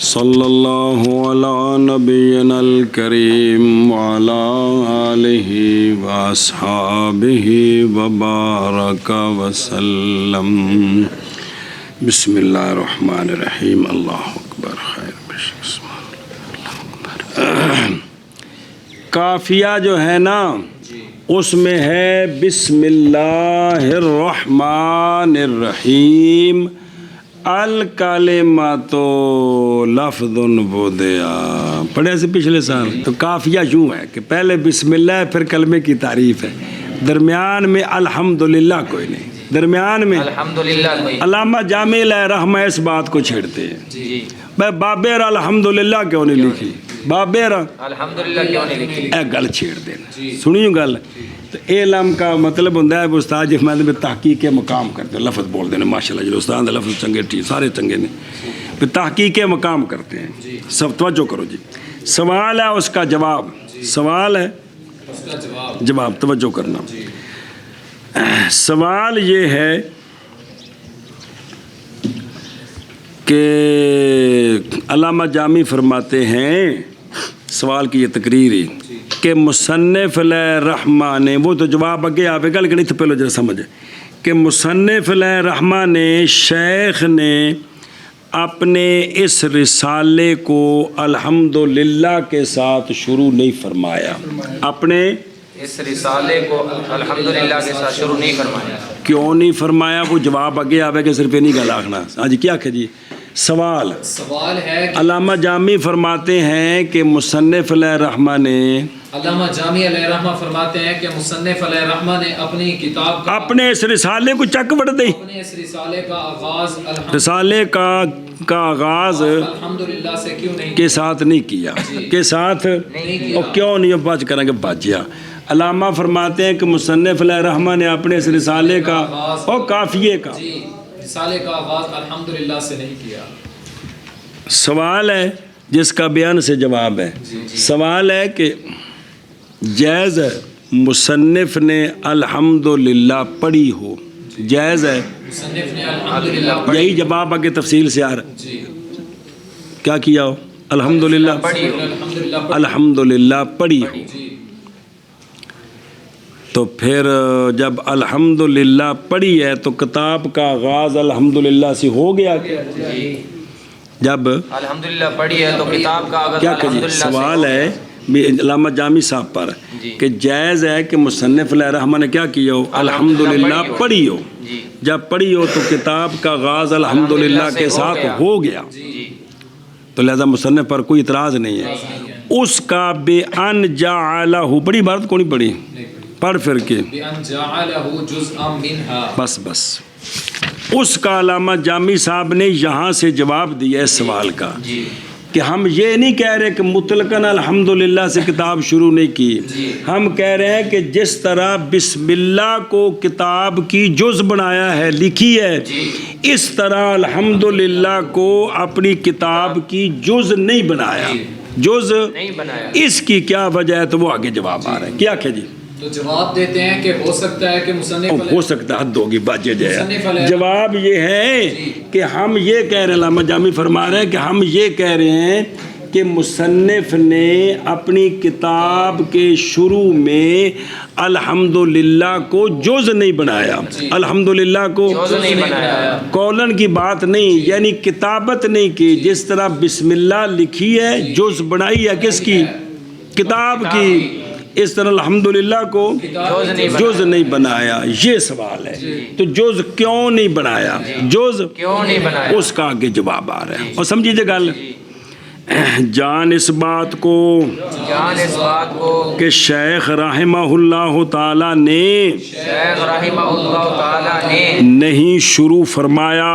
صلی اللہ علی نبینا الکریم وعلی آلہ واصحابہ وبارک وسلم۔ بسم اللہ الرحمن الرحیم۔ اللہ اکبر خیر قافیہ جو ہے نا اس میں ہے بسم اللہ الرحمن الرحیم الکلمۃ لفظ بدیا، پڑھے سے پچھلے سال۔ تو قافیہ یوں ہے کہ پہلے بسم اللہ پھر کلمے کی تعریف ہے، درمیان میں الحمدللہ کوئی نہیں، درمیان میں الحمدللہ کوئی۔ علامہ جامع رحمہ اس بات کو چھیڑتے ہیں، بھائی بابیر الحمدللہ کیوں نہیں لکھی، بابیر الحمدللہ کیوں نہیں لکھی؟ اے گل چھیڑ دینا، سنیو گل۔ تو علم کا مطلب ہوتا ہے استاد جس میں تحقیق مقام کرتے ہیں، لفظ بول دینے ماشاءاللہ جو استاد لفظ چنگے ٹھیک سارے چنگے نے، پھر تحقیق مقام کرتے ہیں۔ سب توجہ کرو جی، سوال ہے اس کا جواب، سوال ہے جواب، توجہ کرنا۔ سوال یہ ہے کہ علامہ جامی فرماتے ہیں، سوال کی یہ تقریر ہے کہ مصنف علیہ رحمہ نے، وہ تو جواب اگے آوے گا لیکن اتنے پہلے ذرا سمجھے کہ مصنف علیہ رحمہ نے، شیخ نے اپنے اس رسالے کو الحمدللہ کے ساتھ شروع نہیں فرمایا، اپنے اس رسالے کو الحمدللہ کے ساتھ شروع نہیں فرمایا۔ کیوں نہیں فرمایا؟ وہ جواب اگے آوے کہ صرف نہیں گل آخنا۔ آج کیا کہ جی سوال ہے علامہ جامی فرماتے ہیں کہ مصنف علیہ رحمہ نے، علامہ جامی علیہ رحمہ فرماتے ہیں کہ مصنف علیہ رحمہ نے اپنی کتاب کا، اپنے اس رسالے کو چک وڑ دی، اپنے اس رسالے کا آغاز رسالے کا آغاز الحمدللہ سے کیوں نہیں کے ساتھ نہیں کیا، کے ساتھ اور کیوں نہیں بچ کریں گے بچیا۔ علامہ فرماتے ہیں کہ مصنف علیہ رحمہ نے اپنے اس رسالے کا اور قافیے کا، رسالے کا آغاز الحمدللہ سے نہیں کیا۔ سوال ہے جس کا بیان سے جواب ہے۔ سوال ہے کہ جائز ہے مصنف نے الحمدللہ پڑھی ہو، جائز ہے؟ مصنف نے الحمدللہ یہی جواب آگے تفصیل سے آ رہا ہے۔ کیا کیا ہو؟ الحمدللہ الحمدللہ پڑھی ہو۔ تو پھر جب الحمدللہ پڑھی ہے تو کتاب کا آغاز الحمدللہ سے ہو گیا۔ جب الحمدللہ پڑھی ہے تو کتاب کا آغاز کیا کہ سوال ہے علامہ جامی صاحب پر کہ جائز ہے کہ مصنف علیہ رحمہ نے کیا کیا ہو؟ الحمدللہ پڑھی ہو۔ جب پڑھی ہو تو کتاب کا آغاز الحمدللہ کے ساتھ ہو گیا، تو لہذا مصنف پر کوئی اعتراض نہیں ہے۔ اس کا بے ان جعلہ، بڑی عبارت کو نہیں پڑھی، پڑھ پھر کے بِأَنْ جَعَلَهُ جُزْءًا مِنْهَا، بس اس کا علامہ جامی صاحب نے یہاں سے جواب دیا اس سوال کا کہ ہم یہ نہیں کہہ رہے کہ مطلقاً الحمدللہ سے کتاب شروع نہیں کی، ہم کہہ رہے ہیں کہ جس طرح بسم اللہ کو کتاب کی جز بنایا ہے، لکھی ہے، اس طرح الحمدللہ کو اپنی کتاب کی جز نہیں بنایا، جز نہیں بنایا۔ اس کی کیا وجہ ہے؟ تو وہ آگے جواب آ رہا ہے۔ کیا کہ جی تو جواب دیتے ہیں کہ ہو سکتا ہے کہ مصنف ہو سکتا حد ہوگی باجے جائے۔ جواب یہ ہے کہ ہم یہ کہہ رہے ہیں، علامہ جامی فرما رہے ہیں کہ ہم یہ کہہ رہے ہیں کہ مصنف نے اپنی کتاب کے شروع میں الحمدللہ کو جز نہیں بنایا، الحمدللہ کو جز نہیں بنایا، قولن کی بات نہیں، یعنی کتابت نہیں کی۔ جس طرح بسم اللہ لکھی ہے، جز بنائی ہے کس کی؟ کتاب کی۔ اس طرح الحمدللہ کو جز نہیں بنایا۔ یہ سوال ہے، تو جز کیوں نہیں بنایا؟ جز کیوں نہیں بنایا؟ اس کا آگے جواب آ رہا ہے، اور سمجھیے گل جان اس بات کو کہ شیخ رحمہ اللہ تعالی نے شیخ رحمہ اللہ تعالی نے نہیں شروع فرمایا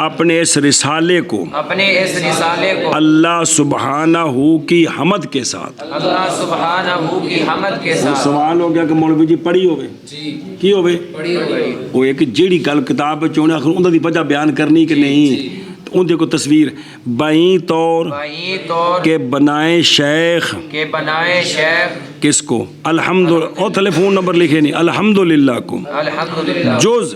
اپنے اس رسالے کو، اپنے اس رسالے کو اللہ سبحانہ کی حمد کے ساتھ، اللہ سبحانہ کی حمد کے ساتھ۔ سوال ہو گیا کہ مولوی جی پڑھی ہوئے کی ہوئے؟ وہ ایک جیڑی گل کتاب چونے آخر انہوں دی وجہ بیان کرنی کہ نہیں، ان کو تصویر بائیں طور کے بنائے شیخ کس کو؟ الحمدللہ، اور ٹیلی فون نمبر لکھے نہیں، الحمدللہ کو جز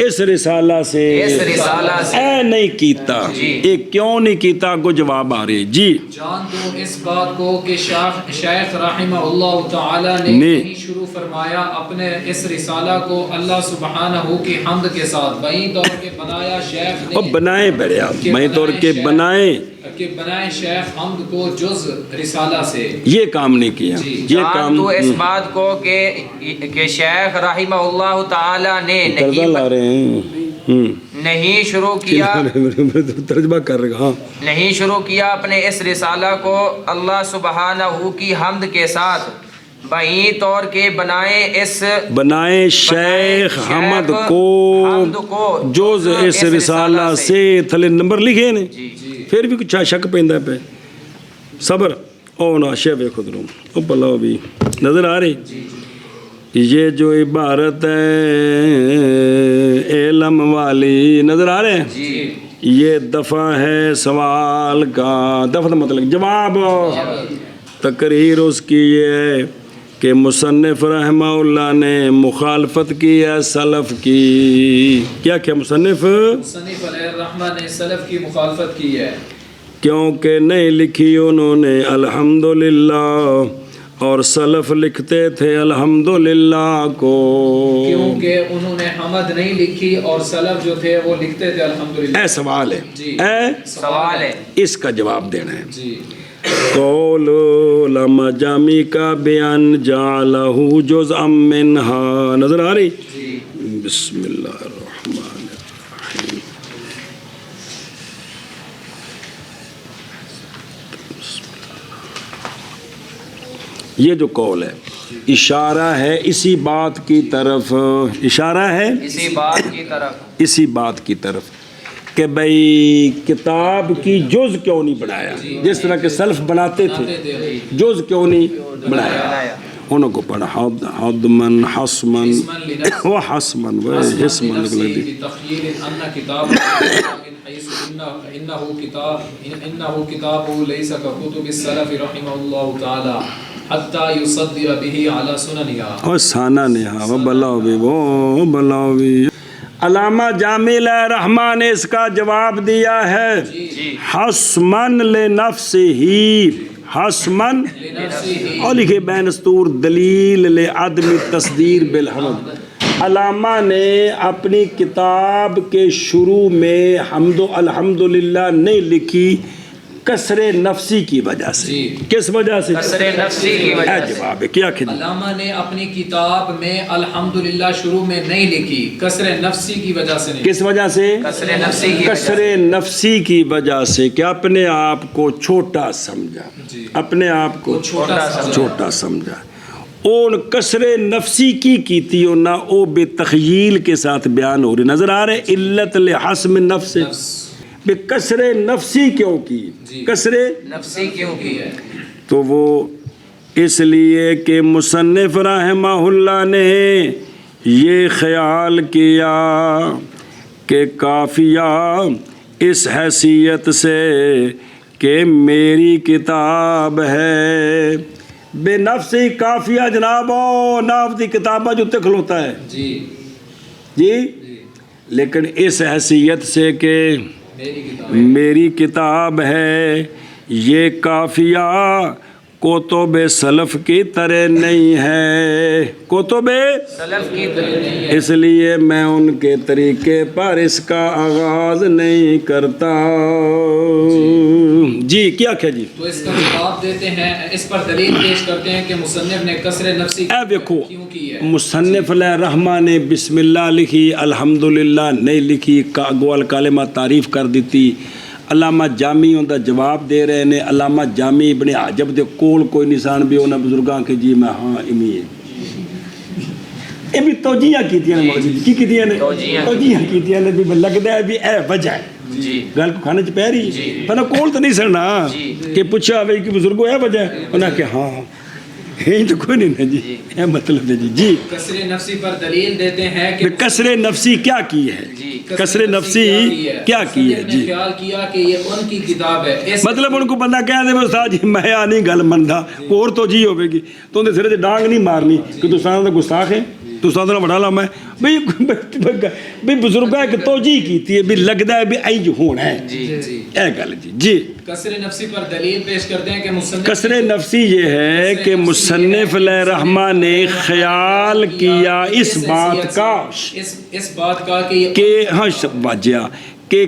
اس رسالہ سے اس رسالہ سے اے نہیں کیتا یہ کیوں نہیں کیتا کو جواب آ رہے جی جان تو اس بات کو کہ شیخ رحمہ اللہ تعالی نے نہیں شروع فرمایا اپنے اس رسالہ کو اللہ سبحانہ کی حمد کے ساتھ وہیں طور کے بنایا شیخ نے اور بنائے بڑے آپ میں طور کے بنائے کہ بنائے شیخ حمد کو جز رسالہ سے یہ کام نہیں کیا یہ جان کام تو اس بات کو کہ شیخ رحمہ اللہ تعالی نے قرضہ لا رہے ہیں نہیں شروع کیا ترجمہ کر رہے ہاں نہیں شروع کیا اپنے اس رسالہ کو اللہ سبحانہ کی حمد کے ساتھ بہین طور کے بنائے شیخ حمد کو جوز اس رسالہ سے تھلے نمبر لکھے نے پھر بھی کچھ شک پیندا پہ صبر او نا شیخ خود رو او بلاؤ بھی نظر آ رہی یہ جو عبارت ہے علم والی نظر آ رہے ہیں یہ دفعہ ہے سوال کا دفعہ مطلب جواب تقریر اس کی یہ ہے کہ مصنف رحمہ اللہ نے مخالفت کی ہے سلف کی کیا مصنف علیہ الرحمہ نے سلف کی مخالفت کی ہے کیونکہ نہیں لکھی انہوں نے الحمدللہ اور سلف لکھتے تھے الحمدللہ کو کیونکہ انہوں نے حمد نہیں لکھی اور سلف جو تھے وہ لکھتے تھے الحمدللہ اے سوال ہے سوال ہے اس کا جواب دینا ہے قول علماء جامی کا بیان جعلہ جزءا منہا نظر آ رہی بسم اللہ الرحمن الرحیم یہ جو قول ہے اشارہ ہے اسی بات کی طرف اشارہ ہے اسی بات کی طرف کہ بھئی کتاب کی جز کیوں نہیں بنایا جس طرح کے سلف بناتے تھے جز کیوں نہیں بنایا انہوں کو پڑھا حدمن حسمن و حسمن و حسمن نکلے دی انہو کتاب لیسا کتب السلف رحمہ اللہ تعالی حتی یصدر به علی سننیا اور سانا نہا و بلاو بھی وہ بلاو بھی علامہ جامی علیہ الرحمہ نے اس کا جواب دیا ہے حسمن لنفسہ حسمن اور لکھے بین استور دلیل لعدم تصدیر بالحمد علامہ نے اپنی کتاب کے شروع میں حمد و الحمدللہ نہیں لکھی کسر نفسی کی وجہ سے کس وجہ سے کسر نفسی کی وجہ سے جواب ہے کیا خدمت علامہ نے اپنی کتاب میں الحمدللہ شروع میں نہیں لکھی کسر نفسی کی وجہ سے نہیں کس وجہ سے کسر نفسی کی وجہ سے کہ اپنے آپ کو چھوٹا سمجھا اپنے آپ کو چھوٹا سمجھا اون کسر نفسی کی کیتی ہو نہ او بے تخیل کے ساتھ بیان ہو رہی نظر آ رہے علت لحسم نفس بے کسر نفسی کیوں کی کسر نفسی کیوں کی ہے تو وہ اس لیے کہ مصنف رحمہ اللہ نے یہ خیال کیا کہ کافیہ اس حیثیت سے کہ میری کتاب ہے بے نفسی کافیہ جناب ناف دی کتابہ جو تکھلوتا ہے جی لیکن اس حیثیت سے کہ میری کتاب ہے یہ کافیہ کتب سلف کی طرح نہیں ہے کتب سلف کی طرح نہیں ہے اس لیے میں ان کے طریقے پر اس کا آغاز نہیں کرتا جی کیا کہا جی تو اس کا جواب دیتے ہیں اس پر دلیل پیش کرتے ہیں کہ مصنف نے کسر نفسی کیوں کی ہے مصنف علیہ الرحمہ نے بسم اللہ لکھی الحمدللہ نہیں لکھی گوال کالمہ تعریف کر دیتی علامہ جامی ان دا جواب دے رہے ہیں علامہ جامی ابن عجب دے کول کوئی نشان بھی ہونا بزرگاں کے جی میں ہاں امی ہے یہ بھی توجیہ کیتیاں نے موجود کی کیتیاں نے توجیہ کیتیاں نے بھی لگتا ہے بھی اے وجہ ہے گل کو کھانے چ پہ رہی پہنا کول تو نہیں سننا کہ پوچھا ہوئی کہ بزرگوں اے وجہ ہے انہاں کہ ہاں یہ تو کوئی نہیں جی یہ مطلب ہے جی کسر نفسی پر دلیل دیتے ہیں کہ کسر نفسی کیا کی ہے کسر نفسی کیا کی ہے جی خیال کیا کہ یہ ان کی کتاب ہے مطلب ان کو بندہ کہہ دے استاد جی میں آ نہیں گل مندا اور تو جی ہوے گی تو ان دے سرے تے ڈانگ نہیں مارنی کہ تو سارا دا گستاخ ہے تو استاد نے بڑھا لا میں بھی بزرگاں ایک توجہ کیتی ہے بھی لگدا ہے بھی اینج ہونا ہے جی اے گل جی کسر نفسی پر دلیل پیش کرتے ہیں کہ مصنف کسر نفسی یہ ہے کہ مصنف علیہ رحمہ نے خیال کیا اس بات کا اس بات کا کہ ہاں واجہ کہ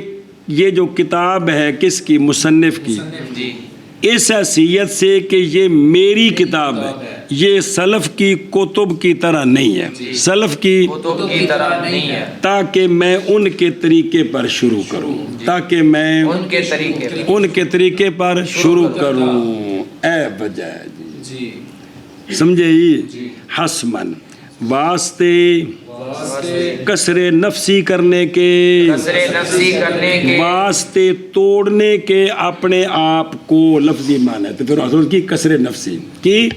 یہ جو کتاب ہے کس کی؟ مصنف کی، جی اس حیثیت سے کہ یہ میری کتاب ہے، یہ سلف کی کتب کی طرح نہیں ہے، سلف کی کتب کی طرح نہیں ہے، تاکہ میں ان کے طریقے پر شروع کروں، تاکہ میں ان کے طریقے پر ان کے طریقے پر شروع کروں، اے وجہ جی سمجھے جی حسمن واسطے کسر نفسی کرنے کے، کسر نفسی کرنے کے، واسطے توڑنے کے اپنے آپ کو، لفظی معنی ہے تو پھر حضرت کی کسر نفسی کی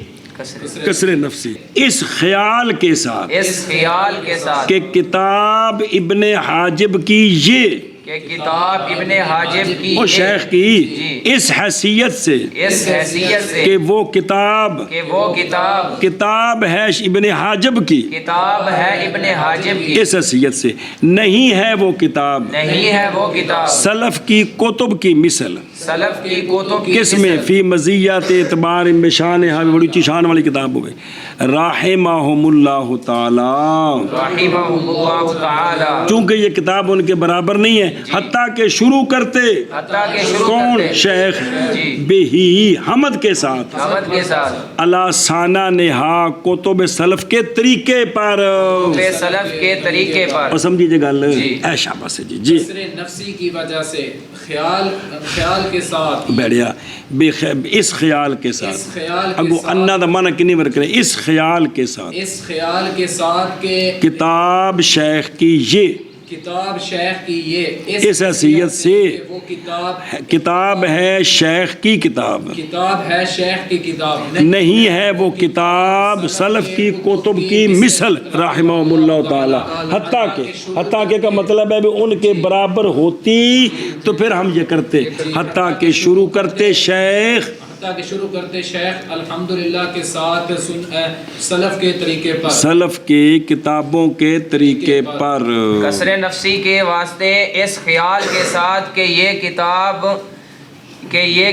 کسر نفسی اس خیال کے ساتھ، اس خیال کے ساتھ کہ کتاب ابن حاجب کی یہ کہ کتاب ابن حاجب کی وہ شیخ کی اس حیثیت سے، اس حیثیت سے کہ وہ کتاب کتاب ہے ابن حاجب کی، کتاب ہے ابن حاجب کی، اس حیثیت سے نہیں ہے وہ کتاب نہیں ہے وہ کتاب سلف کی کتب کی مثل، سلف کی کتب کی کس میں فی مزیت اعتبار بشان ہے، بڑی اچھی شان والی کتاب ہو گئی، رحمہم اللہ تعالی، رحمہم اللہ تعالی، چونکہ یہ کتاب ان کے برابر نہیں ہے، حتیٰ کہ شروع کرتے کون؟ شیخ بہی حمد کے ساتھ، حمد کے ساتھ، اللہ ثانہ نہا کتب سلف کے طریقے پر، سلف کے طریقے پر، اور سمجھیے گل اے شاباش جی جی کسر نفسی کی وجہ سے خیال کے ساتھ بیٹھیا اس خیال کے ساتھ اگو انا دا معنی کنی ورک رہے، اس خیال کے ساتھ، اس خیال کے ساتھ کہ کتاب شیخ کی یہ، کتاب شیخ کی یہ اس حیثیت سے وہ کتاب ہے شیخ کی کتاب ہے شیخ کی کتاب نہیں ہے وہ کتاب سلف کی کتب کی مثل رحمہم اللہ تعالی، حتیٰ کہ کا مطلب ہے بھی ان کے برابر ہوتی تو پھر ہم یہ کرتے، حتیٰ کہ شروع کرتے شیخ الحمدللہ کے ساتھ سلف کے طریقے پر، سلف کی کتابوں کے طریقے پر، کسر نفسی کے واسطے اس خیال کے ساتھ کہ یہ کتاب یہ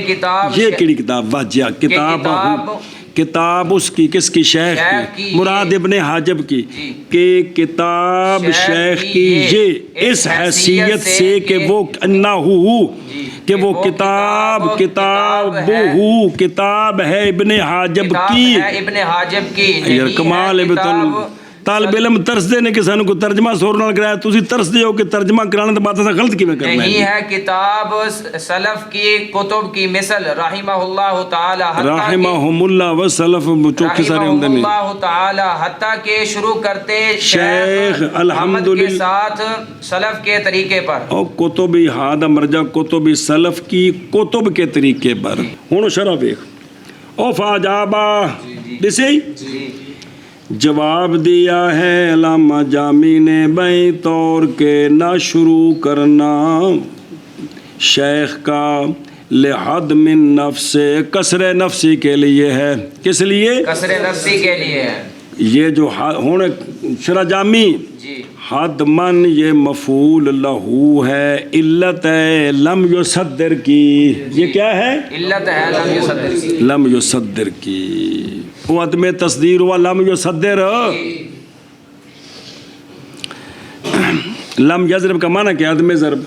کیڑی کتاب واجہ کتاب اس کی کس کی؟ شیخ کی، مراد ابن حاجب کی، کہ کتاب شیخ کی یہ اس حیثیت سے کہ وہ انہو کہ وہ کتاب ہے ابن حاجب کی، یار کمال ہے طالب علم ترس دینے کے سانو کو ترجمہ سور نال کرایا، تسی ترس دے ہو کہ ترجمہ کرانا تو بات غلط کی میں کرنا ہے، نہیں ہے کتاب سلف کی کتب کی مثل رحمہ اللہ تعالی، رحمہم اللہ و سلف چوکھے سارے ہم دنے، اللہ تعالی حتیٰ کہ شروع کرتے شیخ الحمدللہ کے ساتھ سلف کے طریقے پر، اور کتب ہادہ مرجع کتب سلف کی کتب کے طریقے پر، ہونو شرح بیک او فاجابہ دیسی جواب دیا ہے علامہ جامی نے بیں طور کے نہ شروع کرنا شیخ کا لحد من نفس کسر نفسی کے لیے ہے، کس لیے؟ کسر نفسی کے لیے ہے، یہ جو ہونے شرح جامی حد من یہ مفعول لہو ہے، علت ہے لم یصدر کی، یہ کیا ہے؟ علت ہے لم یصدر کی، لم یصدر کی، وہ عدم تصدیر ہوا لم یصدر، لم یضرب کا معنی کیا؟ عدم ضرب،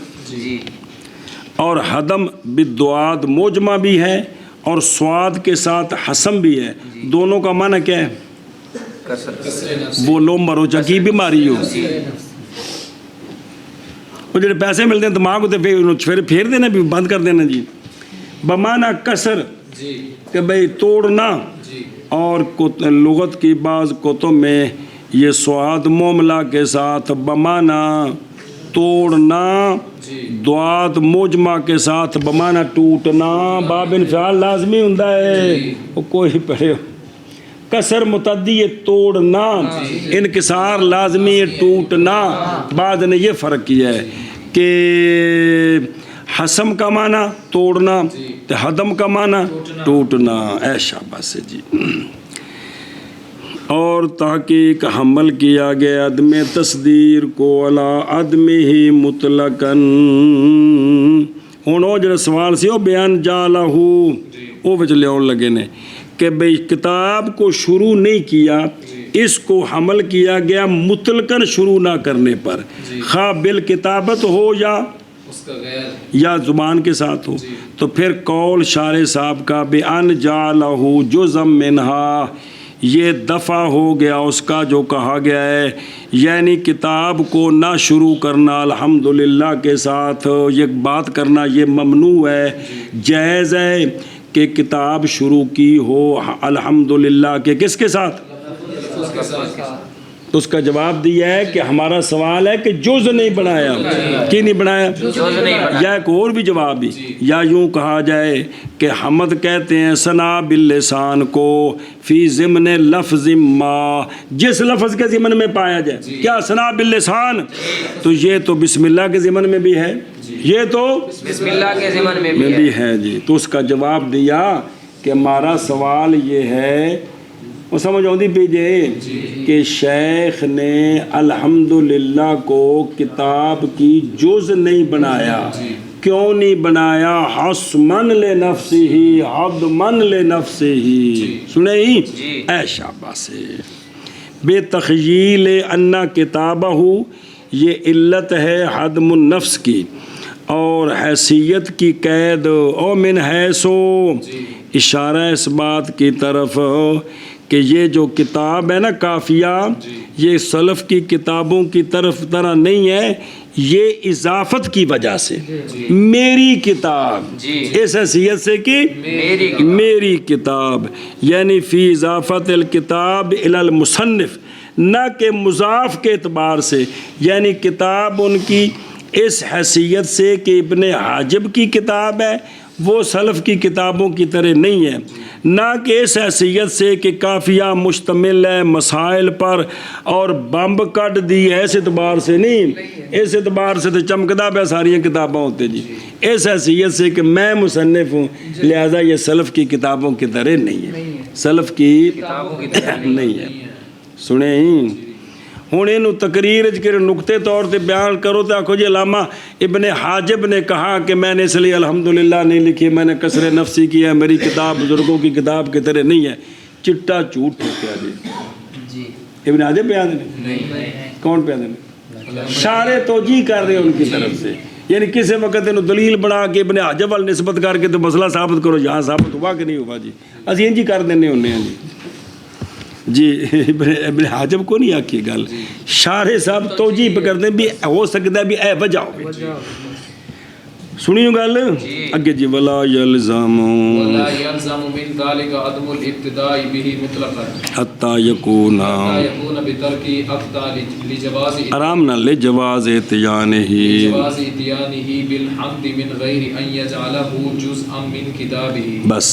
اور حدم بالدعاد موجمہ بھی ہے اور سواد کے ساتھ حسم بھی ہے، دونوں کا معنی کیا ہے؟ وہ لو مرو چکی بیماری ہو، وہ جڑے پیسے ملتے ہیں دماغ ہوتے پھیر دینا بھی بند کر دینا جی، بمانا کسر کہ بھئی توڑنا، اور لغت کی بعض کتب میں یہ سواد معاملہ کے ساتھ بمانا توڑنا، دعات موجمہ کے ساتھ بمانا ٹوٹنا، باب انفعال لازمی ہوندہ ہے، وہ کوئی پڑھے ہو، کسر متعدی توڑنا، انکسار لازمی ٹوٹنا، بعد نے یہ فرق کیا ہے کہ حسم کا معنی توڑنا، حدم کا معنی ٹوٹنا، اے شاباش سے جی اور تحقیق حمل کیا گیا عدم تصدیر کو علی عدم ہی مطلقاً. ہن وہ جڑا سوال سی وہ بیان جا لہو وہ وچ لیاؤن لگے نے کہ بھئی کتاب کو شروع نہیں کیا، اس کو حمل کیا گیا مطلقاً شروع نہ کرنے پر، خواہ بالکتابت ہو اس کا غیر یا زبان کے ساتھ ہو. تو پھر قول شارح صاحب کا بِأَنْ جَعَلَهُ جُزًا مِنْهَا، یہ دفع ہو گیا اس کا جو کہا گیا ہے، یعنی کتاب کو نہ شروع کرنا الحمدللہ کے ساتھ یہ بات کرنا یہ ممنوع ہے. جائز ہے کہ کتاب شروع کی ہو الحمدللہ کے کس کے ساتھ؟ اس کے ساتھ. تو اس کا جواب دیا ہے کہ ہمارا سوال ہے کہ جز نہیں بنایا. کی نہیں بنایا؟ یا ایک اور بھی جواب بھی، یا یوں کہا جائے کہ حمد کہتے ہیں ثنا باللسان کو فی ضمن لفظ ما، جس لفظ کے ضمن میں پایا جائے. کیا ثنا باللسان؟ تو یہ تو بسم اللہ کے ضمن میں بھی ہے، یہ تو بسم اللہ کے ضمن میں بھی ہے جی. تو اس کا جواب دیا کہ ہمارا سوال یہ ہے، وہ سمجھ آؤں پی جے کہ شیخ نے الحمدللہ کو کتاب کی جز نہیں بنایا. کیوں نہیں بنایا؟ حسمن لنفسہ، حدمن لنفسہ. سنے ہی اے شاباش. بے تخییل ان کتابہ، یہ علت ہے حدم النفس کی اور حیثیت کی قید. او من حیثو، اشارہ اس بات کی طرف کہ یہ جو کتاب ہے نا کافیہ، یہ سلف کی کتابوں کی طرح نہیں ہے، یہ اضافت کی وجہ سے میری کتاب، اس حیثیت سے کہ میری کتاب، یعنی فی اضافت الکتاب الی المصنف، نہ کہ مضاف کے اعتبار سے. یعنی کتاب ان کی اس حیثیت سے کہ ابن حاجب کی کتاب ہے، وہ سلف کی کتابوں کی طرح نہیں ہے، نہ کہ اس حیثیت سے کہ کافیہ مشتمل ہے مسائل پر اور بمب کٹ دی ہے، اس اعتبار سے نہیں. اس اعتبار سے تو چمکدہ پہ ساری کتابیں ہوتے جی. اس حیثیت سے کہ میں مصنف ہوں، لہذا یہ سلف کی کتابوں کی طرح نہیں ہے، سلف کی نہیں ہے. سنیں ہی ہوں یہ تقریر کے نقطے طور پہ بیان کرو تو آخو جی علامہ ابن حاجب نے کہا کہ میں نے اس لیے الحمدللہ نہیں لکھی، میں نے کسر نفسی کی ہے، میری کتاب بزرگوں کی کتاب کی طرح نہیں ہے. چٹا جھوٹ ٹھوکیا جی. ابن حاجب بیان نہیں، کون بیان نہیں؟ شارح توجیہ کر رہے ہیں ان کی طرف سے. یعنی کسی وقت انہوں دلیل بنا کے ابن حاجب وال نسبت کر کے تو مسئلہ ثابت کرو، یہاں ثابت ہوا کہ نہیں ہوا جی. اسی انجی کر دینے ہونے ہیں جی. ابن حاجب کو نہیں آکی گل، شارح صاحب توجیہ پہ کرتے ہیں بھی ہو سکتا ہے بھی اے وجہ ہو. سنیو گل اگے جی. ولا یلزم من ذلك عدم الابتداء به مطلقا حتی یکون بترک اقطاع لجواز آرام نہ لے جواز اتیانہ بالحمد من غیر ان یجعلہ جزءا من کتابہ. بس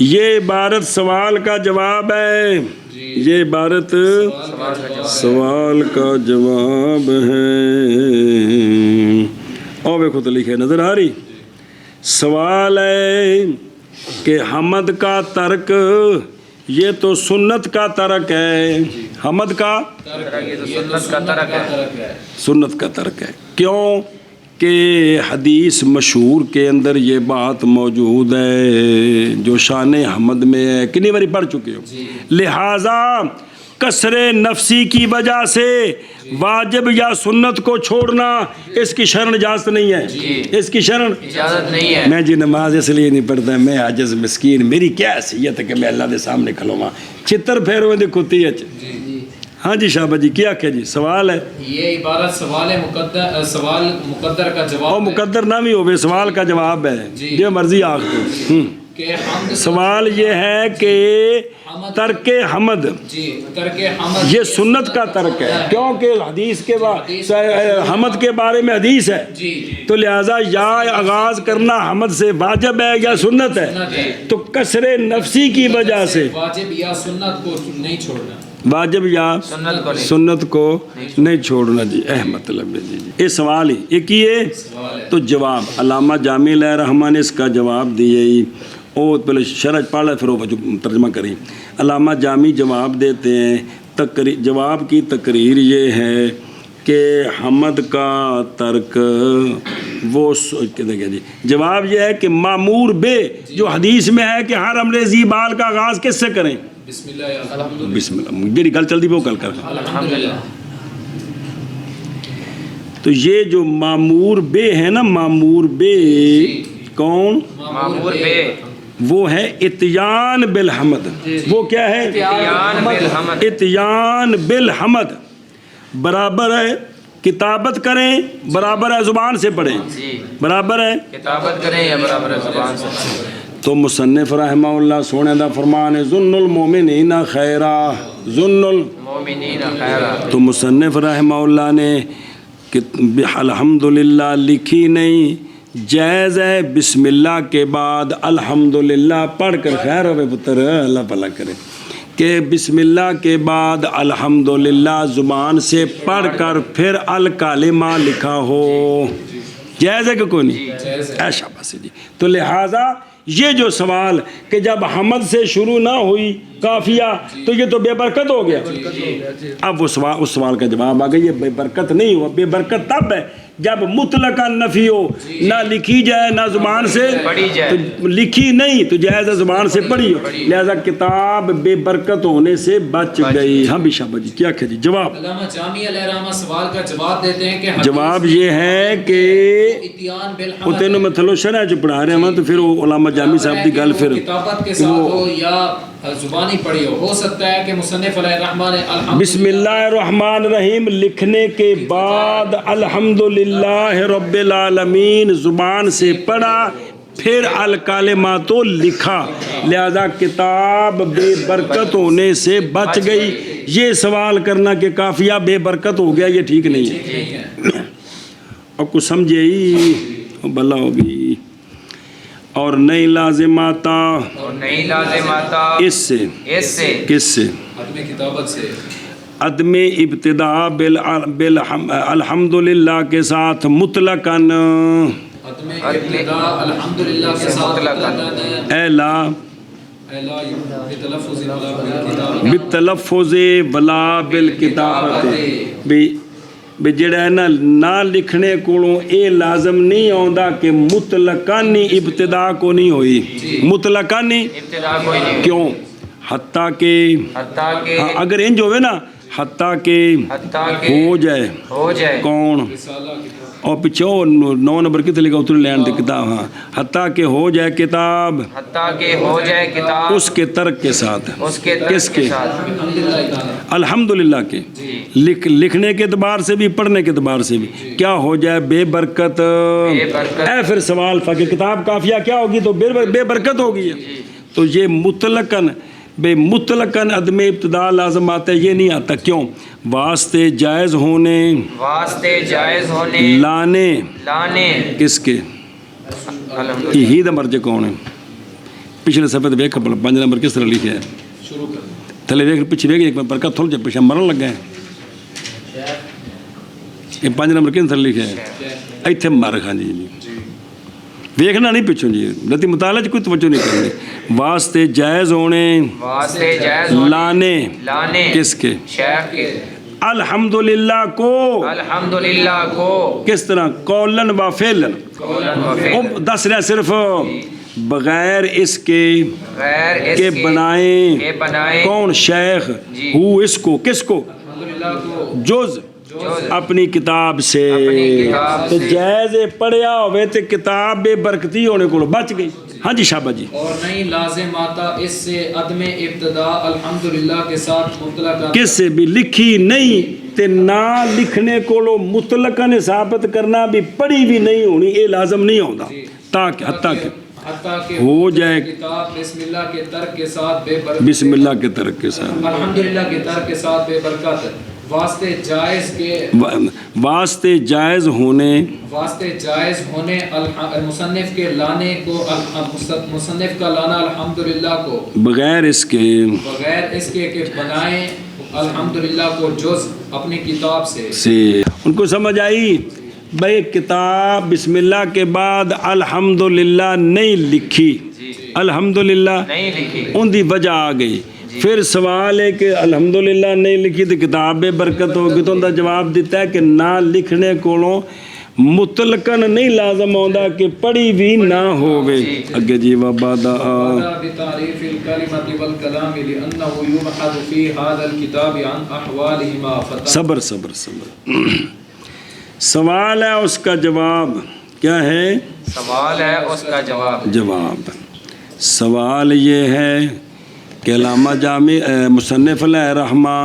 یہ عبارت سوال کا جواب ہے، یہ عبارت سوال کا جواب ہے. اور دیکھو تو لکھے نظر آ رہی. سوال ہے کہ حمد کا ترک یہ تو سنت کا ترک ہے، حمد کا سنت کا ترک ہے. کیوں کہ حدیث مشہور کے اندر یہ بات موجود ہے جو شان حمد میں ہے، کتنی باری پڑھ چکے ہو. لہٰذا کسر نفسی کی وجہ سے واجب یا سنت کو چھوڑنا اس کی شرن اجازت نہیں ہے، اس کی شرن اجازت نہیں ہے. میں جی نماز اس لیے نہیں پڑھتا، میں عاجز مسکین، میری کیا حیثیت ہے کہ میں اللہ کے سامنے کھلواں چتر پھیروں دی کتی ہے. ہاں جی شاہ جی کیا کہ جی سوال ہے. یہ عبارت سوال مقدر کا جواب، اور مقدر نہ بھی ہوئے سوال کا جواب ہے جو مرضی آخ دو. سوال یہ ہے کہ ترک حمد یہ سنت کا ترک ہے، کیونکہ حدیث کے حمد کے بارے میں حدیث ہے، تو لہٰذا یا آغاز کرنا حمد سے واجب ہے یا سنت ہے. تو کسر نفسی کی وجہ سے واجب یا سنت کو نہیں چھوڑنا، واجب یا سنت کو نہیں چھوڑنا جی. مطلب ہے جی یہ سوال ہی ایک ہی ہے. تو جواب علامہ جامع علیہ رحمٰن نے اس کا جواب دیے ہی. وہ پہلے شرح پڑھ لے پھر وہ ترجمہ کریں. علامہ جامی جواب دیتے ہیں، جواب کی تقریر یہ ہے کہ حمد کا ترک وہ جی جواب یہ ہے کہ معمور بے جو حدیث میں ہے کہ ہر امر ذی بال کا آغاز کس سے کریں؟ بسم اللہ بسم اللہ. میری گل چل دی وہ گل کر. الحمدللہ. تو یہ جو معمور بے ہے نا، معمور بے کون؟ معمور بے وہ ہے اتیان بالحمد. وہ کیا ہے؟ اتیان بالحمد. اتیان بالحمد برابر ہے کتابت کریں، برابر ہے زبان سے پڑھیں، جی برابر ہے کتابت کریں یا برابر زبان سے. تو مصنف رحمہ اللہ سونے دا فرمان ہے ظن المومنین خیرا، ظن مومنین خیرا. تو مصنف رحمہ اللہ نے الحمدللہ لکھی نہیں، جائز ہے بسم اللہ کے بعد الحمدللہ پڑھ کر، خیر ہوئے پتر اللہ بھلا کرے، کہ بسم اللہ کے بعد الحمدللہ زبان سے پڑھ کر پھر الکلمہ لکھا ہو، جائز ہے کہ کوئی نہیں؟ ایسا بس جی. تو لہٰذا یہ جو سوال کہ جب حمد سے شروع نہ ہوئی قافیہ تو یہ تو بے برکت ہو گیا. اب اس سوال کا جواب آ گیا، یہ بے برکت نہیں ہوا. بے برکت تب ہے جب مطلقاً نفی ہو، نہ لکھی جائے نہ زبان سے پڑھی جائے. تو لکھی نہیں تو جائز ہے زبان سے پڑھی ہو، لہذا کتاب بے برکت ہونے سے بچ گئی. ہاں بشابہ جی کیا کہ جی جواب علامہ جامی علیہ رحمہ سوال کا جواب دیتے ہیں کہ جواب یہ ہے کہ اتیان وہ بالحمد تینوں میں تھلو شرح جو پڑھا رہے ہیں تو پھر وہ علامہ جامی صاحب دی گل پھر کتابت کے ساتھ ہو یا زبانی پڑھی ہو سکتا ہے کہ مصنف علیہ الرحمٰ نے بسم اللہ الرحمن الرحیم لکھنے کے بعد الحمدللہ رب العالمین زبان سے پڑھا، پھر الکلمات تو لکھا، لہذا کتاب بے برکت ہونے سے بچ گئی. یہ سوال کرنا کہ قافیہ بے برکت ہو گیا یہ ٹھیک نہیں ہے. اور کچھ سمجھے ہی بھلا ہوگی. اور نہیں لازم آتا، اور نہیں لازم آتا اس سے کس سے؟ عدم کتابت سے. عدم ابتداء الحمدللہ کے ساتھ مطلقاً، عدم ابتداء الحمدللہ کے ساتھ مطلقاً الا بالتلفظ ولا بالکتابت. بھی جڑا ہے نا نہ لکھنے کولوں اے لازم نہیں آندا کہ مطلقاً ابتدا کو نہیں ہوئی، مطلقاً ابتدا کوئی نہیں. کیوں؟ حتیٰ کہ اگر انج ہوئے نا حتیٰ کہ ہو جائے کون اور پیچھے 9 نمبر کتنے لکھا اتر لین دے کتاب. ہاں حتیٰ کہ ہو جائے کتاب اس کے ترک کے ساتھ. کس کے؟ الحمدللہ کے. لکھنے کے اعتبار سے بھی پڑھنے کے اعتبار سے بھی کیا ہو جائے؟ بے برکت. اے پھر سوال تھا کہ کتاب قافیہ کیا ہوگی تو بے برکت ہوگی. تو یہ مطلقاً بے مطلقاً عدم ابتداء لازم آتا ہے، یہ نہیں آتا. کیوں؟ واسطے جائز ہونے لانے کس کے؟ یہی نمبر جو کون ہے پچھلے صفحے تے ویکھ 5 نمبر کس طرح لکھا ہے؟ تھلے ویکھ پیچھے ویکھ ایک برکت تھوڑا جا پیچھے مرن لگا ہے. یہ 5 نمبر کس طرح لکھا ہے؟ ایتھے مر کھا جی دیکھنا نہیں پچھوں جی رتی مطالعہ کوئی توجہ نہیں کرنی. واسطے جائز ہونے لانے کس کے؟ الحمدللہ کو کس طرح؟ قولن و فعلن. دس رہا صرف بغیر اس کے بنائیں کون؟ شیخ. ہو اس کو کس کو؟ جز اپنی کتاب سے. تو جائز پڑھیا ہوئے تو کتاب بے برکتی ہونے کو بچ گئی. ہاں جی شابہ جی. اور نہیں لازم آتا اس سے عدم ابتداء الحمدللہ کے ساتھ مطلقاً کس سے بھی لکھی نہیں تے نہ لکھنے کو مطلقاً ثابت کرنا بھی پڑھی بھی نہیں ہونی یہ لازم نہیں ہوتا. تاکہ حتیٰ کہ ہو جائے کتاب بسم اللہ کے ترک کے ساتھ بے برکت. بسم اللہ کے ترک کے ساتھ الحمدللہ کے ترک کے ساتھ بے برکت. واسطے جائز ہونے مصنف کے لانے کو مصنف کا لانا الحمدللہ کو بغیر اس کے کہ بنائیں الحمدللہ کو جز اپنی کتاب سے. ان کو سمجھ آئی بھائی کتاب بسم اللہ کے بعد الحمدللہ نہیں لکھی، الحمدللہ ان دی وجہ آ گئی پھر سوال ہے کہ الحمدللہ نہیں لکھی تو کتاب بے برکت ہوگی، تو ان کا جواب دیتا ہے کہ نہ لکھنے کو مطلقاً نہیں لازم ہوندا کہ پڑھی بھی نہ ہووے. اگے جی وبادا بتعریف الکلمۃ والکلام لانه یبحث فی هذا الکتاب عن احوالهما. صبر صبر صبر. سوال ہے اس کا جواب کیا ہے؟ سوال ہے اس کا جواب سوال یہ ہے کہ علامہ جامی مصنف علیہ رحمہ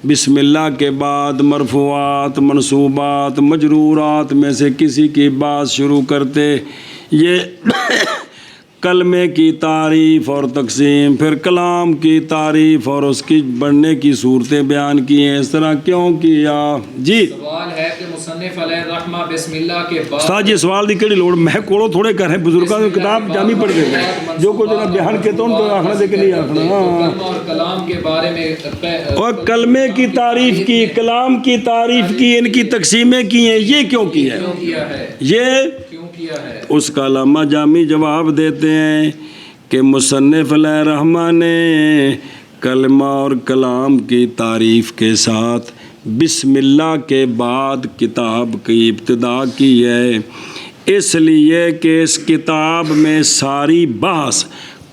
بسم اللہ کے بعد مرفوعات منصوبات مجرورات میں سے کسی کی بات شروع کرتے، یہ کلمے کی تعریف اور تقسیم، پھر کلام کی تعریف اور اس کی بڑھنے کی صورتیں بیان کی ہیں، اس طرح کیوں کیا؟ جی سوال ہے کہ مصنف علیہ الرحمہ بسم اللہ کے بعد استاد یہ سوال دی کیڑی لوڑ میں کوڑو تھوڑے کر رہے بزرگاں کی کتاب جامی پڑھ گئے جو کچھ جناب بیان کے تو ان کو آخنا دے کے نہیں آخنا. اور کلام کے بارے میں اور کلمے کی تعریف کی، کلام کی تعریف کی، ان کی تقسیمیں کی ہیں، یہ کیوں کی ہے؟ یہ اس کا علامہ جامی جواب دیتے ہیں کہ مصنف علیہ رحمہ نے کلمہ اور کلام کی تعریف کے ساتھ بسم اللہ کے بعد کتاب کی ابتدا کی ہے، اس لیے کہ اس کتاب میں ساری بحث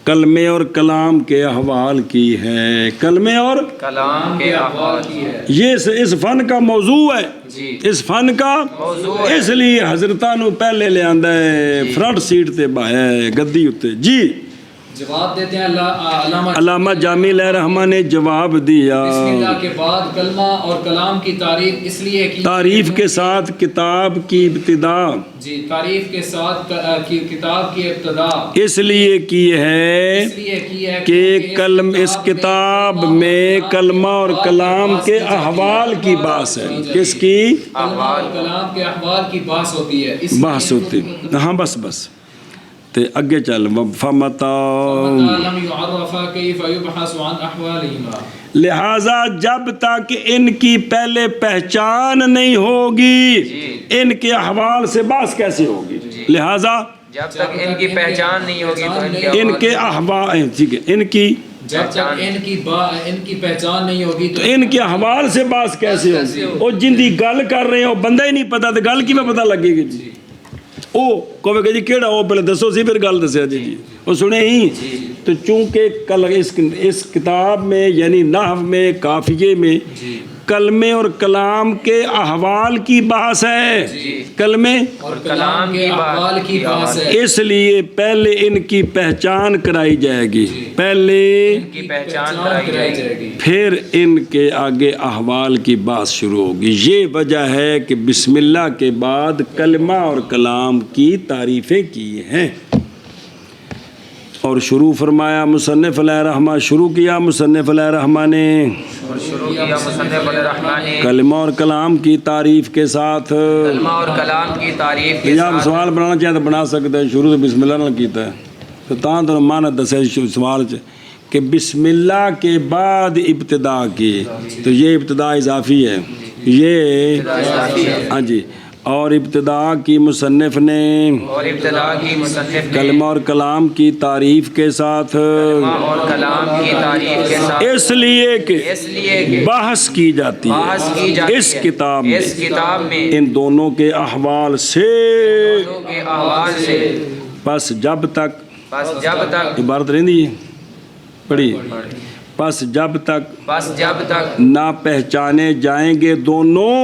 کلمے اور کلام کے احوال کی ہے، کلمے اور کلام کے احوال کی ہے. یہ اس فن کا موضوع ہے، اس فن کا اس لیے حضرتاں نو پہلے لے آندا ہے، فرنٹ سیٹ تے بایا ہے گدی اتے. جی جواب دیتے ہیں علامہ جامی علیہ رحمہ نے جواب دیا بسم اللہ کے بعد کلمہ اور کلام کی تعریف اس لیے کی، تعریف کے ساتھ کتاب کی ابتدا، جی تعریف کے ساتھ کتاب کی ابتدا اس لیے کی ہے کہ اس کتاب میں کلمہ اور کلام کے احوال کی بحث ہے. کس کی؟ کلام کے احوال کی بحث ہوتی ہے، بحث ہوتی. ہاں بس بس تے اگے چل فمتا لم يعرف كيف يبحث عن احوالهما. لہذا جب تک ان کی پہلے پہچان نہیں ہوگی ان کے احوال سے بحث کیسے ہوگی؟ لہذا جب تک ان کی پہچان نہیں ہوگی تو ان کے احوال، ٹھیک ہے، ان کی جب تک ان کی پہچان نہیں ہوگی تو ان کے احوال سے بحث کیسے ہوگی؟ اور جن دی گل کر رہے ہیں وہ بندہ ہی نہیں پتا تو گل کی میں پتہ لگے گی؟ جی او کہے گا جی کیڑا وہ پہلے دسو سی پھر گل دسیا جی جی وہ سنے ہی. تو چونکہ اس کتاب میں یعنی نحو میں قافیے میں کلمے اور کلام کے احوال کی بحث ہے، کلمے اور کلام کے احوال کی بحث ہے، اس لیے پہلے ان کی پہچان کرائی جائے گی، پہلے ان کی پہچان کرائی جائے گی، پھر ان کے آگے احوال کی بات شروع ہوگی. یہ وجہ ہے کہ بسم اللہ کے بعد کلمہ اور کلام کی تعریفیں کی ہیں اور شروع فرمایا مصنف علیہ رحمہ، شروع کیا مصنف علیہ رحمہ نے کلمہ اور کلام کی تعریف کے ساتھ. کلمہ اور کلام کی تعریف کے ساتھ سوال بنانا چاہے تو بنا سکتے ہیں، شروع تو بسم اللہ نہ کیتا ہے تو تاں تو مانا دسے سوال کہ بسم اللہ کے بعد ابتدا کی، تو یہ ابتدا اضافی ہے، یہ ہاں جی. اور ابتدا کی مصنف نے کلمہ اور کلام کی تعریف کے ساتھ اس لیے کہ بحث کی جاتی ہے اس کتاب میں ان دونوں کے احوال سے. پس جب تک عبارت رہندی ہے پڑھی، پس جب تک نہ پہچانے جائیں گے دونوں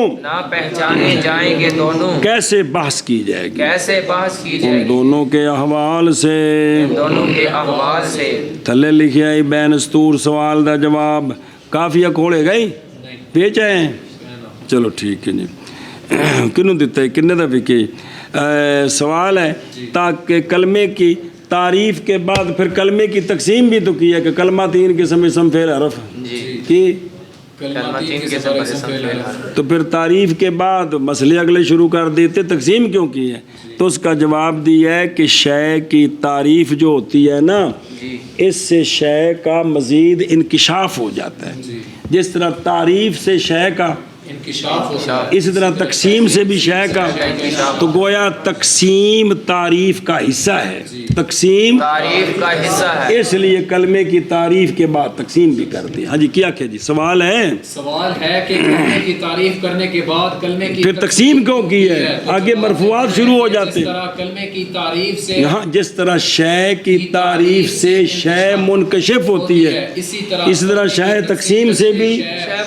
کیسے بحث کی جائے گی ان دونوں کے احوال سے. تھلے لکھیا ہی بین استور سوال دا جواب کافیہ کھولے گئی پیچ ہیں. چلو ٹھیک ہے جی کنوں دیتا ہے کنے دا فکی سوال ہے تاکہ کلمے کی تعریف کے بعد پھر کلمے کی تقسیم بھی تو کی ہے کہ کلمہ تین قسم اسم فعل حرف کی، تو پھر تعریف کے بعد مسئلے اگلے شروع کر دیتے، تقسیم کیوں کی ہے؟ تو اس کا جواب دیا ہے کہ شے کی تعریف جو ہوتی ہے نا اس سے شے کا مزید انکشاف ہو جاتا ہے. جس طرح تعریف سے شے کا انکشاف ہوتا ہے. اسی طرح تقسیم سے بھی شے کا، تو گویا تقسیم تعریف کا حصہ ہے، تقسیم تعریف کا حصہ ہے. اس لیے کلمے کی تعریف کے بعد تقسیم بھی کرتے ہیں. ہاں جی کیا جی سوال ہے؟ سوال ہے کہ کلمے کی تعریف کرنے کے بعد کلمے کی پھر تقسیم کیوں کی ہے؟ آگے مرفوعات شروع ہو جاتے جس ہیں. طرح کلمے کی تعریف سے یہاں جس طرح شے کی تعریف سے شے منکشف ہوتی ہے، اسی طرح شے تقسیم سے بھی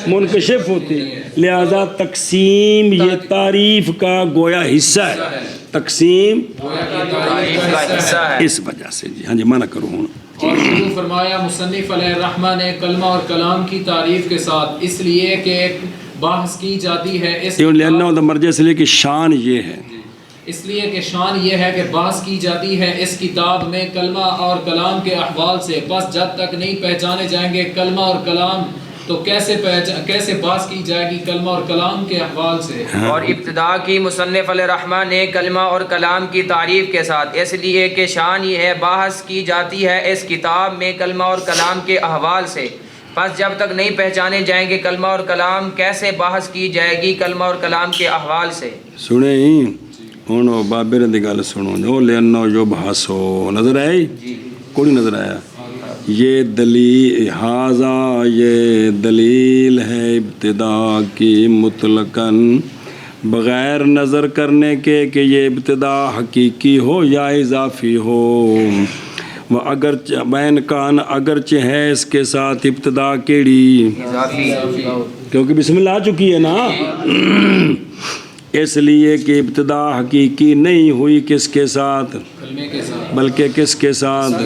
منکشف ہوتی ہے. لہذا تقسیم یہ تعریف کا گویا حصہ ہے، تقسیم تعریف کا حصہ ہے. اس وجہ سے جی. ہاں جی منع کرو ہوں. اور شروع فرمایا مصنف علیہ الرحمہ نے کلمہ اور کلام کی تعریف کے ساتھ، اس لیے کہ بحث کی جاتی ہے مرجع سے لے کے شان یہ ہے، اس لیے کہ شان یہ ہے کہ بحث کی جاتی ہے اس کتاب میں کلمہ اور کلام کے احوال سے. بس جب تک نہیں پہچانے جائیں گے کلمہ اور کلام تو کیسے بحث کی جائے گی کلمہ اور کلام کے احوال سے. اور ابتدا کی مصنف علیہ الرحمہ نے کلمہ اور کلام کی تعریف کے ساتھ، اس لیے کہ شان یہ ہے بحث کی جاتی ہے اس کتاب میں کلمہ اور کلام کے احوال سے. پس جب تک نہیں پہچانے جائیں گے کلمہ اور کلام کیسے بحث کی جائے گی کلمہ اور کلام کے احوال سے. سنے ہی ہوں بابر دی گل سنو جو لینا جو بحثو نظر آئی کوئی نظر آیا. یہ دلیل حاضہ یہ دلیل ہے ابتدا کی مطلقاً بغیر نظر کرنے کے کہ یہ ابتدا حقیقی ہو یا اضافی ہو. وہ اگرچہ بین کان اگرچہ ہے اس کے ساتھ ابتدا کیڑی، کیونکہ بسم اللہ آ چکی ہے نا، اس لیے کہ ابتدا حقیقی نہیں ہوئی کس کے ساتھ، بلکہ کس کے ساتھ،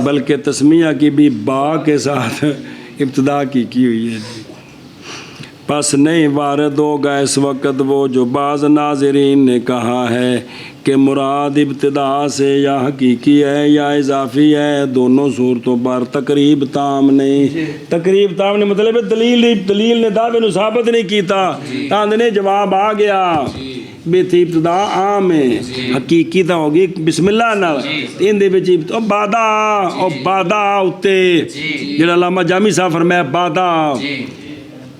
بلکہ تسمیہ کی بھی با کے ساتھ ابتدا کی ہوئی ہے. پس نہیں وارد ہوگا اس وقت وہ جو بعض ناظرین نے کہا ہے کہ مراد ابتدا سے یا حقیقی ہے یا اضافی ہے. دونوں صورتوں پر تقریب تام نہیں. تقریب تام نہیں مطلب دلیل نے دعوے نو ثابت نہیں کیتا، تاند نے جواب آ گیا بے تھی ابتدا عام ہے، حقیقی تا ہوگی بسم اللہ نال ان دے وچ بادا اتے جڑا علامہ جامی صاحب فرمایا بادا.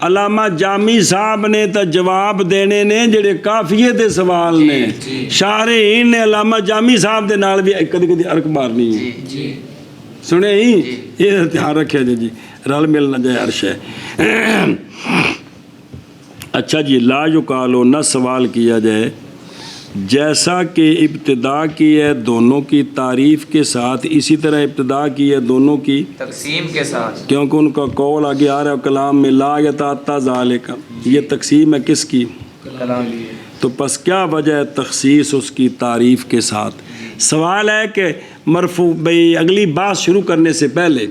علامہ جامی صاحب نے تا جواب دینے نے جڑے کافیے دے سوال نے، شارحین نے علامہ جامی صاحب دے نال بھی کدی ارک مارنی ہے. سنے ہی یہ دھیان رکھے جی رل مل نہ جائے عرش ہے. اچھا جی لا یقالو نہ سوال کیا جائے جیسا کہ ابتدا کی ہے دونوں کی تعریف کے ساتھ اسی طرح ابتدا کی ہے دونوں کی تقسیم کے ساتھ، کیونکہ ان کا قول آگے آ رہا ہے کلام میں لا یتعطی ذالک، یہ تقسیم ہے کس کی؟ کلام. تو پس کیا وجہ ہے تخصیص اس کی تعریف کے ساتھ؟ سوال ہے کہ مرفوع بھئی اگلی بات شروع کرنے سے پہلے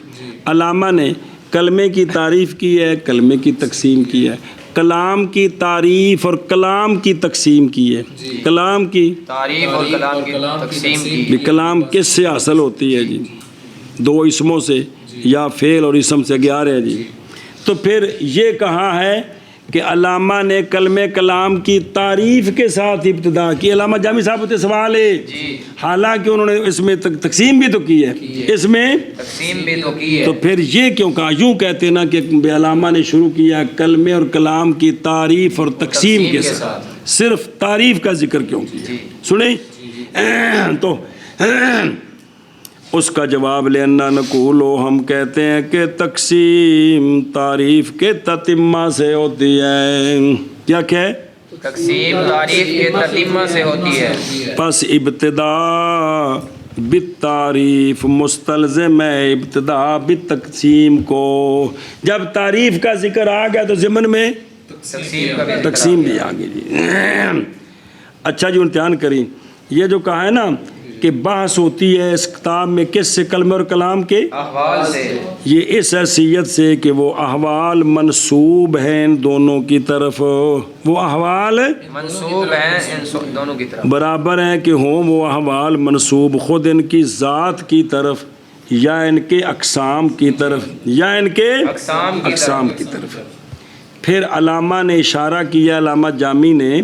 علامہ نے کلمے کی تعریف کی ہے، کلمے کی تقسیم کی ہے، کلام کی تعریف اور کلام کی تقسیم کی ہے، کلام کی تعریف اور کلام کی تقسیم کی. کلام کس سے حاصل ہوتی ہے جی؟ دو اسموں سے یا فعل اور اسم سے آگے آ رہے ہیں جی. تو پھر یہ کہا ہے کہ علامہ نے کلمہ کلام کی تعریف کے ساتھ ابتدا کی. علامہ جامی صاحب ہوتے سوال ہے حالانکہ انہوں نے اس میں تقسیم بھی تو کی ہے، اس میں تقسیم بھی تو کی ہے. تو پھر یہ کیوں کہا؟ یوں کہتے ہیں نا کہ علامہ نے شروع کیا کلمے اور کلام کی تعریف اور تقسیم کے ساتھ، صرف تعریف کا ذکر کیوں کیا؟ سنیں تو اس کا جواب لینا نقولو ہم کہتے ہیں کہ تقسیم تعریف کے تتمہ سے ہوتی ہے. کیا کہ تقسیم تعریف کے تتمہ سے ہوتی ہے. پس ابتدا بالتعریف مستلزم ہے ابتدا بالتقسیم کو. جب تعریف کا ذکر آ گیا تو ضمن میں تقسیم بھی آ گئی جی. اچھا جی امتحان کریں. یہ جو کہا ہے نا کہ بحث ہوتی ہے اس کتاب میں کس سے؟ کلمہ اور کلام کے احوال سے. یہ اس حیثیت سے کہ وہ احوال منسوب ہیں ان دونوں کی طرف، وہ احوال منسوب ہیں ان دونوں کی طرف، برابر ہیں کہ ہوں وہ احوال منسوب خود ان کی ذات کی طرف یا ان کے اقسام کی طرف یا ان کے اقسام کی طرف. پھر علامہ نے اشارہ کیا، علامہ جامی نے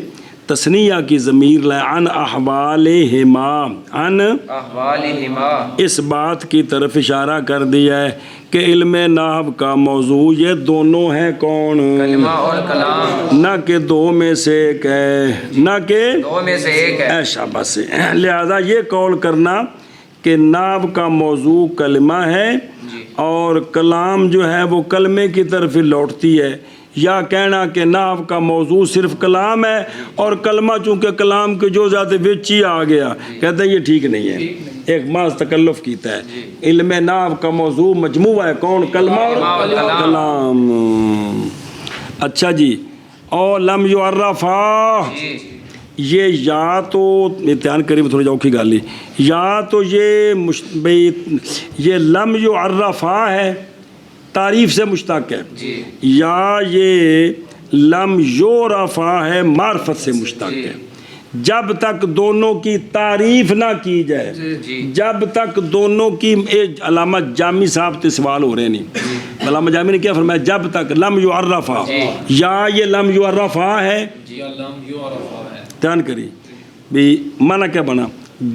تسنیہ کی ضمیر لائے عن احوالہما عن احوالہما اس بات کی طرف اشارہ کر دیا ہے کہ علم نحو کا موضوع یہ دونوں ہیں کون؟ کلمہ اور کلام، نہ کہ دو میں سے ایک ہے، نہ کہ دو میں سے ایک ہے۔ ایشا بس لہذا یہ قول کرنا کہ نحو کا موضوع کلمہ ہے اور کلام جو ہے وہ کلمے کی طرف ہی لوٹتی ہے، یا کہنا کہ نحو کا موضوع صرف کلام ہے اور کلمہ چونکہ کلام کے جو ذات وچ ہی آ گیا، کہتے ہیں یہ ٹھیک نہیں ہے، ایک محض تکلف کیتا ہے۔ علم نحو کا موضوع مجموعہ ہے کون؟ کلمہ اور کلام۔ اچھا جی، اور لم یعرفا، یہ یا تو امتحان قریب تھوڑی جاؤ کی گالی، یا تو یہ لم یعرفا ہے تعریف سے مشتق ہے، یا یہ لم یعرفا ہے معرفت سے مشتق ہے۔ جب تک دونوں کی تعریف نہ کی جائے، جب تک دونوں کی، علامہ جامی صاحب سے سوال ہو رہے نہیں، علامہ جامی نے کیا فرمایا؟ جب تک لم یعرفا، یا یہ لم یعرفا ہے، دھیان کری بھی معنی کیا بنا؟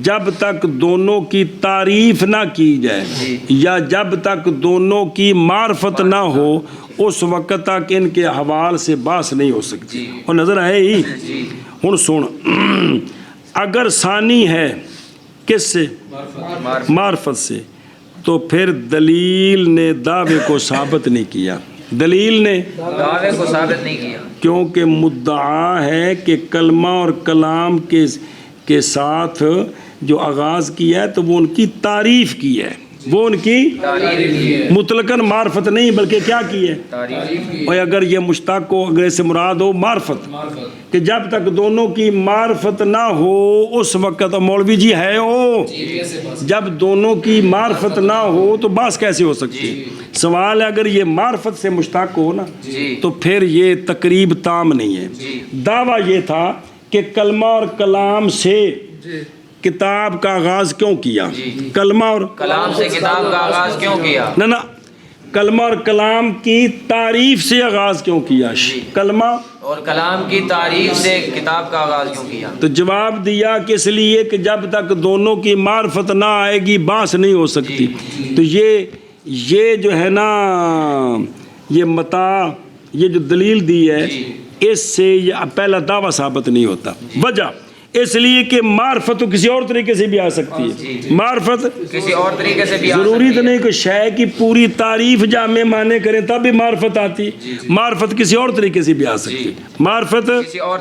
جب تک دونوں کی تعریف نہ کی جائے یا جب تک دونوں کی معرفت نہ ہو اس وقت تک ان کے احوال سے بحث نہیں ہو سکتی۔ اور نظر آئے ہی ہن سن، اگر ثانی ہے کس سے؟ معرفت سے، تو پھر دلیل نے دعوے کو ثابت نہیں کیا، دلیل نے دعوے کو ثابت نہیں کیا، کیونکہ مدعا ہے کہ کلمہ اور کلام کے ساتھ جو آغاز کیا ہے تو وہ ان کی تعریف کی ہے، وہ ان کی مطلقاً معرفت نہیں بلکہ کیا کی ہے؟ اور اگر یہ مشتق کو اگر سے مراد ہو معرفت، کہ جب تک دونوں کی معرفت نہ ہو اس وقت، مولوی جی ہے ہو، جب دونوں کی معرفت نہ ہو تو بحث کیسے ہو سکتی ہے؟ سوال ہے اگر یہ معرفت سے مشتق ہو نا تو پھر یہ تقریب تام نہیں ہے۔ دعویٰ یہ تھا کہ کلمہ اور کلام سے کتاب کا آغاز کیوں کیا؟ کلمہ اور کلام سے کتاب کا آغاز کیوں کیا؟ نہ کلمہ اور کلام کی تعریف سے آغاز کیوں کیا؟ کلمہ اور کلام کی تعریف سے کتاب کا آغاز کیوں کیا؟ تو جواب دیا کہ اس لیے کہ جب تک دونوں کی معرفت نہ آئے گی بحث نہیں ہو سکتی۔ تو یہ جو ہے نا یہ متا، یہ جو دلیل دی ہے اس سے یہ پہلا دعویٰ ثابت نہیں ہوتا۔ وجہ اس لیے کہ معرفت تو کسی اور طریقے سے بھی آ سکتی ہے، معرفت کسی اور طریقے سے بھی ضروری تو نہیں کہ شے کی پوری تعریف جامع معنی کریں تب بھی معرفت آتی، معرفت کسی اور طریقے سے بھی آ سکتی ہے، معرفت کسی اور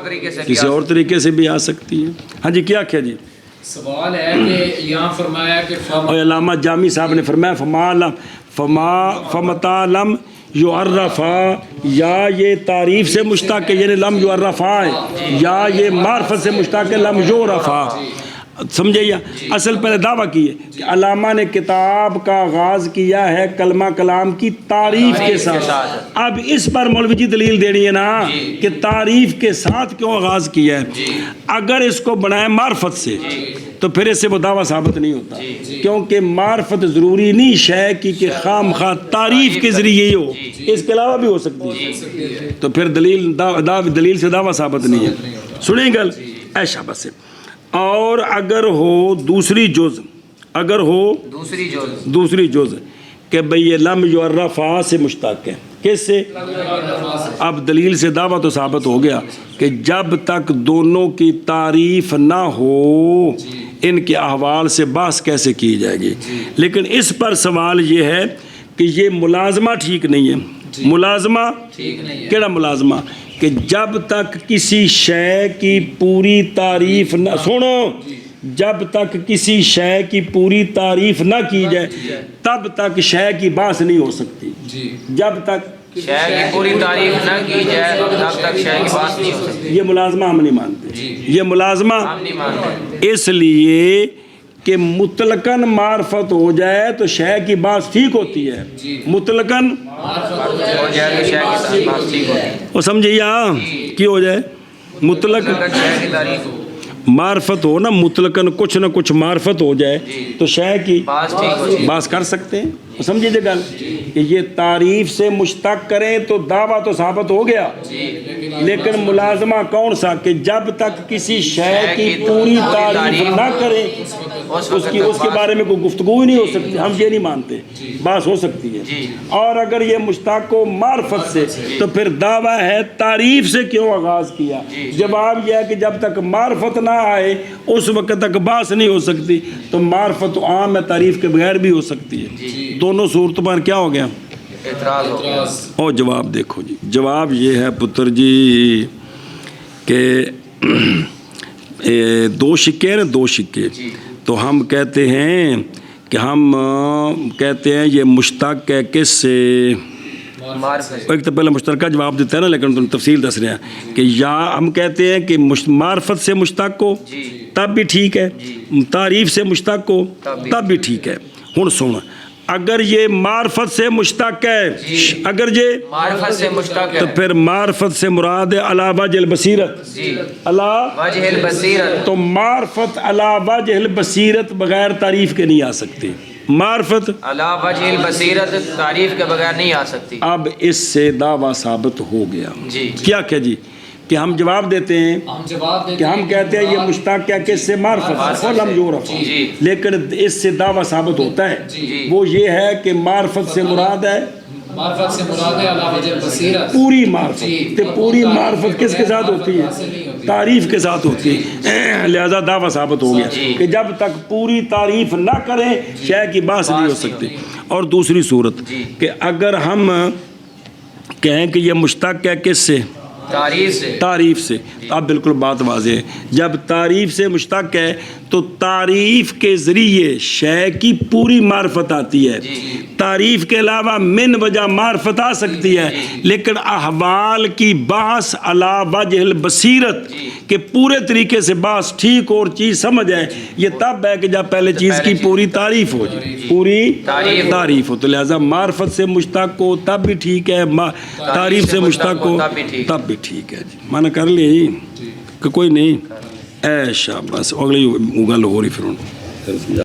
طریقے سے بھی آ سکتی ہے۔ ہاں جی کیا جی سوال ہے کہ یہاں فرمایا کہ اور علامہ جامی صاحب نے فرمایا فمتا لم یعرفا، یا یہ تعریف سے مشتق ہے یعنی لم یعرفا ہے، یا یہ معرفت سے مشتق ہے لم یعرفا، سمجھے؟ یا اصل پہلے دعویٰ کی ہے کہ علامہ نے کتاب کا آغاز کیا ہے کلمہ کلام کی تعریف کے ساتھ۔ اب اس پر مولوی جی دلیل دینی ہے نا کہ تعریف کے ساتھ کیوں آغاز کیا ہے۔ اگر اس کو بنائے معرفت سے تو پھر اس سے وہ دعویٰ ثابت نہیں ہوتا، کیونکہ معرفت ضروری نہیں شے کی کہ خام خواہ تعریف کے ذریعے ہی ہو، اس کے علاوہ بھی ہو سکتی ہے، تو پھر دلیل سے دعویٰ ثابت نہیں ہے۔ سنیں گل ایشا بس۔ اور اگر ہو دوسری جز، اگر ہو دوسری جز کہ بھئی یہ لم یعرفا سے مشتق ہے، کس سے؟ اب دلیل سے دعویٰ تو ثابت ہو گیا کہ جب تک دونوں کی تعریف نہ ہو ان کے احوال سے بحث کیسے کی جائے گی۔ لیکن اس پر سوال یہ ہے کہ یہ ملازمہ ٹھیک نہیں ہے۔ ملازمہ کیڑا ملازمہ؟ کہ جب تک کسی شے کی پوری تعریف نہ، سنو، جب تک کسی شے کی پوری تعریف نہ کی جائے تب تک شے کی بحث نہیں ہو سکتی۔ جب تک شے کی پوری تعریف نہ کی جائے تب تک شے کی بحث نہیں ہو سکتی۔ یہ ملازمہ ہم نہیں مانتے، یہ ملازمہ ہم نہیں مانتے، اس لیے کہ مطلقاً معرفت ہو جائے تو شے کی بات ٹھیک ہوتی ہے، مطلقاً ہو جائے تو شے کی بات ٹھیک ہوتی ہے۔ وہ سمجھے یہاں کی ہو جائے مطلق شے کی تعریف ہو، معرفت ہو نا، مطلقاً کچھ نہ کچھ معرفت ہو جائے تو شے کی بات ٹھیک ہو جائے، بات کر سکتے ہیں، سمجھے جی گل کہ یہ تعریف سے مشتق کریں تو دعویٰ تو ثابت ہو گیا، لیکن ملازمہ کون سا کہ جب تک کسی شے کی پوری تعریف نہ کریں اس کے بارے میں کوئی گفتگو ہی نہیں ہو سکتی. ہم یہ نہیں مانتے، بات ہو سکتی ہے. اور اگر یہ مشتق و معرفت سے تو پھر دعویٰ ہے تعریف سے کیوں آغاز کیا؟ جواب یہ ہے کہ جب تک معرفت نہ آئے اس وقت تک بات نہیں ہو سکتی. تو معرفت عام ہے، تعریف کے بغیر بھی ہو سکتی ہے. دونوں صورتوں پر کیا ہو گیا؟ اعتراض ہو گیا. اور جواب دیکھو جی، جواب یہ ہے پتر جی کہ دو شکے نا، دو شکے. تو ہم کہتے ہیں کہ یہ مشتق ہے کس سے؟ ایک تو پہلے مشترکہ جواب دیتا ہے نا، لیکن تم تفصیل دس رہے ہیں کہ یا ہم کہتے ہیں کہ معرفت سے مشتق ہو تب بھی ٹھیک ہے، تعریف سے مشتق ہو تب بھی ٹھیک ہے. ہن سن، اگر یہ معرفت سے مشتق ہے، اگر یہ معرفت سے مشتق ہے تو پھر معرفت سے مراد ہے علی وجہ البصیرت، علی وجہ البصیرت. تو معرفت علی وجہ البصیرت بغیر تعریف کے نہیں آ سکتی. معرفت علی وجہ البصیرت تعریف کے بغیر نہیں آ سکتی. اب اس سے دعویٰ ثابت ہو گیا. کیا جی کہ ہم جواب دیتے ہیں کہ ہم کہتے ہیں یہ مشتق کیا کس سے؟ معرفت اور لم یعرف، لیکن اس سے دعویٰ ثابت ہوتا ہے. وہ یہ ہے کہ معرفت سے مراد ہے، معرفت سے مراد ہے علی وجہ البصیرت پوری معرفت. تو پوری معرفت کس کے ساتھ ہوتی ہے؟ تعریف کے ساتھ ہوتی ہے. لہذا دعویٰ ثابت ہو گیا کہ جب تک پوری تعریف نہ کریں شے کی بات نہیں ہو سکتی. اور دوسری صورت کہ اگر ہم کہیں کہ یہ مشتق ہے کس سے؟ تعریف سے. اب بالکل بات واضح ہے، جب تعریف سے مشتق ہے تو تعریف کے ذریعے شے کی پوری معرفت آتی ہے. تعریف کے علاوہ من وجہ معرفت آ سکتی ہے، لیکن احوال کی بحث علی وجہ البصیرت کہ پورے طریقے سے بحث ٹھیک اور چیز سمجھ ہے، یہ تب ہے کہ جب پہلے چیز کی پوری تعریف ہو جائے، پوری تعریف ہو. تو لہذا معرفت سے مشتق ہو تب بھی ٹھیک ہے، تعریف سے مشتق ہو تب بھی ٹھیک ہے. جی مانا کر لی کہ کوئی نہیں. اے شاباش، اگلی گل ہو رہی پھر